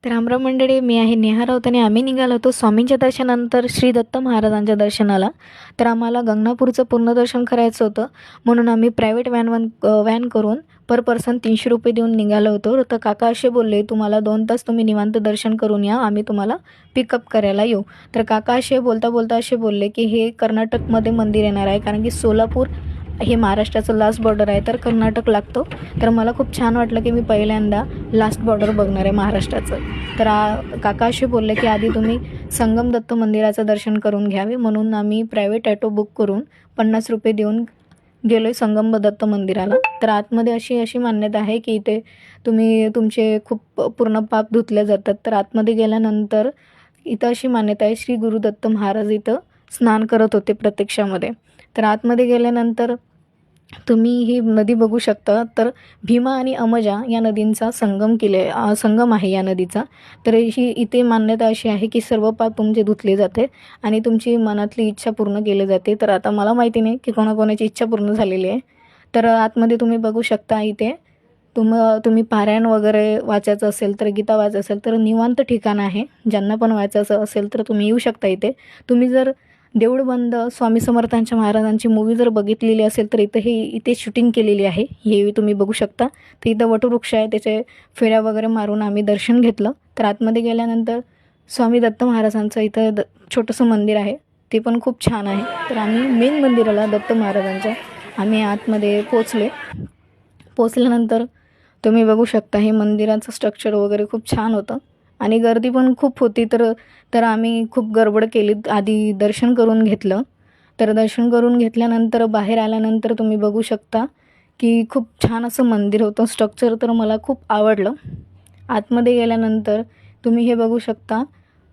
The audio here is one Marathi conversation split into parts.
तर रामराम मंडळी, मी आहे नेहा राऊत आणि आम्ही निघालो होतो स्वामींच्या दर्शनानंतर श्री दत्त महाराजांच्या दर्शनाला. तर आम्हाला गंगापूरचं पूर्ण दर्शन करायचं होतं, म्हणून आम्ही प्रायव्हेट व्हॅन करून पर पर्सन 300 रुपये देऊन निघालो होतो. तर काका असे बोलले, तुम्हाला 2 तास तुम्ही निवांत दर्शन करून या, आम्ही तुम्हाला पिकअप करायला येऊ. तर काका असे बोलता बोलता असे बोलले की हे कर्नाटकमध्ये मंदिर येणार आहे, कारण की सोलापूर हे महाराष्ट्राचं लास्ट बॉर्डर आहे, तर कर्नाटक लागतो. तर मला खूप छान वाटलं की मी पहिल्यांदा लास्ट बॉर्डर बघणार आहे महाराष्ट्राचं. तर काका असे बोलले की आधी तुम्ही संगम दत्त मंदिराचं दर्शन करून घ्यावे, म्हणून आम्ही प्रायव्हेट ॲटो बुक करून 50 रुपये देऊन गेलो आहे संगम दत्त मंदिराला. तर आतमध्ये अशी मान्यता आहे की इथे तुमचे खूप पूर्ण पाप धुतले जातात. तर आतमध्ये गेल्यानंतर इथं अशी मान्यता आहे, श्री गुरुदत्त महाराज इथं स्नान करत होते प्रत्यक्षामध्ये. तर आतमध्ये गेल्यानंतर तुम्ही ही नदी बघू शकता. तर भीमा आणि अमजा या नदींचा संगम आहे या नदीचा. तर ही इथे मान्यता अशी आहे की सर्व पाप तुमचे धुतले जाते आणि तुमची मनातली इच्छा पूर्ण केली जाते. तर आता मला माहिती नाही की कोणाकोणाची इच्छा पूर्ण झालेली आहे. तर आतमध्ये तुम्ही बघू शकता, इथे तुम्ही पारायण वगैरे वाचायचं असेल, तर गीता वाचायचं असेल तर निवांत ठिकाण आहे. ज्यांना पण वाचायचं असेल तर तुम्ही येऊ शकता इथे. तुम्ही जर देऊळ बंद स्वामी समर्थांच्या महाराजांची मूवी जर बघितलेली असेल तर इथे शूटिंग केलेली आहे, हे तुम्ही बघू शकता. तर इथं वटवृक्ष आहे, त्याचे फेऱ्या वगैरे मारून आम्ही दर्शन घेतलं. तर आतमध्ये गेल्यानंतर स्वामी दत्त महाराजांचं इथं छोटंसं मंदिर आहे, ते पण खूप छान आहे. तर आम्ही मेन मंदिराला दत्त महाराजांच्या आम्ही आतमध्ये पोचल्यानंतर तुम्ही बघू शकता, हे मंदिराचं स्ट्रक्चर वगैरे खूप छान होतं आणि गर्दी पण खूप होती. तर आम्ही खूप गडबड केली, आधी दर्शन करून घेतलं. तर दर्शन करून घेतल्यानंतर बाहेर आल्यानंतर तुम्ही बघू शकता की खूप छान असं मंदिर होतं. स्ट्रक्चर तर मला खूप आवडलं. आतमध्ये गेल्यानंतर तुम्ही हे बघू शकता,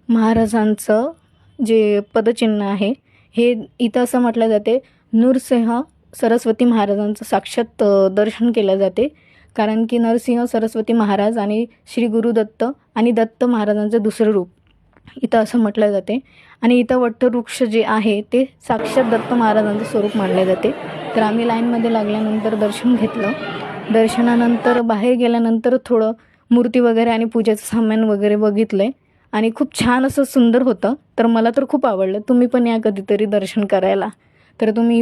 महाराजांचं जे पदचिन्ह आहे, हे इथं असं म्हटलं जाते, नृसिंह सरस्वती महाराजांचं साक्षात दर्शन केलं जाते. कारण की नरसिंह सरस्वती महाराज आणि श्री गुरुदत्त आणि दत्त महाराजांचं दुसरं रूप इथं असं म्हटलं जाते. आणि इथं वटवृक्ष जे आहे ते साक्षात दत्त महाराजांचं स्वरूप मानले जाते. तर आम्ही लाईनमध्ये लागल्यानंतर दर्शन घेतलं. दर्शनानंतर बाहेर गेल्यानंतर थोडं मूर्ती वगैरे आणि पूजेचं सामान वगैरे बघितलं आहे आणि खूप छान असं सुंदर होतं. तर मला तर खूप आवडलं. तुम्ही पण या कधीतरी दर्शन करायला. तर तुम्ही